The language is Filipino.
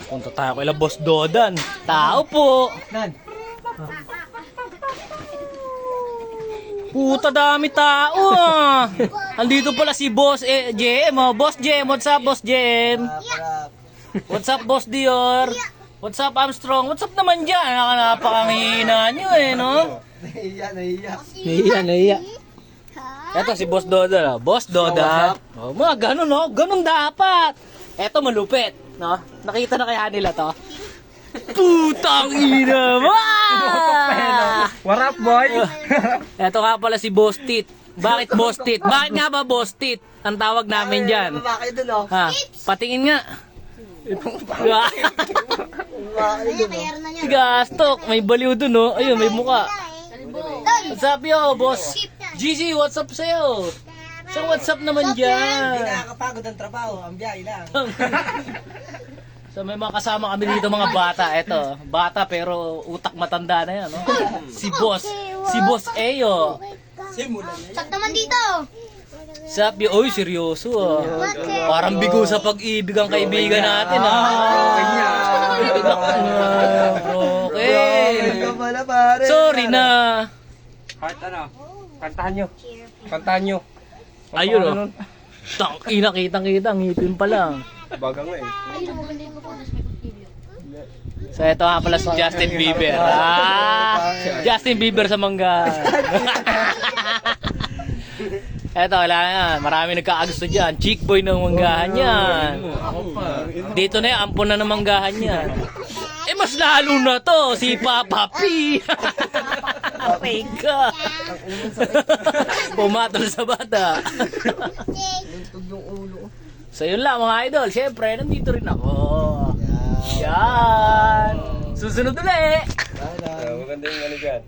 Punta tayo kay Boss Dodan. Tao po. Puta dami tao ah. Andito pala si Boss JM oh. Boss JM, what's up Boss JM? What's up Boss Dior? What's up Armstrong? What's up naman dyan? Napakangihina nyo no? Nahiya. Eto si Boss Doda. Boss Doda. Oh, mga ganun no? Ganun dapat. Eto malupit. No? Nakita na kaya nila to? Putang ina mo! What up, boy? Eto nga pala si Boss Tit. Bakit Boss Tit? Bakit nga ba Boss Tit? Ang tawag namin dyan. Ha? Patingin nga. Gastok. May baliw dun no. Ayun, may muka. What's up yo, Boss? GC, what's up sa'yo? So what's up naman dyan? Hindi nakakapagod ang trabaho, ang biyahe lang. So may mga kasama kami dito mga bata. Eto, bata pero utak matanda na yan. No? Si Boss Eyo. Sak naman dito. Sabi, oy, seryoso ah. Parang bigo sa pag-ibig ang kaibigan natin ah. Okay. Sorry na. Kahit ano, kantahan nyo. Ayun oh. Tangina, kitang-kita, ngipin pa lang. Bagang nga eh. So ito nga pala si Justin Bieber. Justin Bieber sa mangga. Eto, wala na. Marami nagkakagusto dyan. Chick boy ng manggahan yan. Dito na yan, ampon na ng manggahan yan. Eh, mas lalo na to, si Papa P. Okay ka. Pumatol sa bata. So yun lang mga idol. Siyempre, nandito rin ako. Yan. Susunod ulit. Maganda yung ano dyan.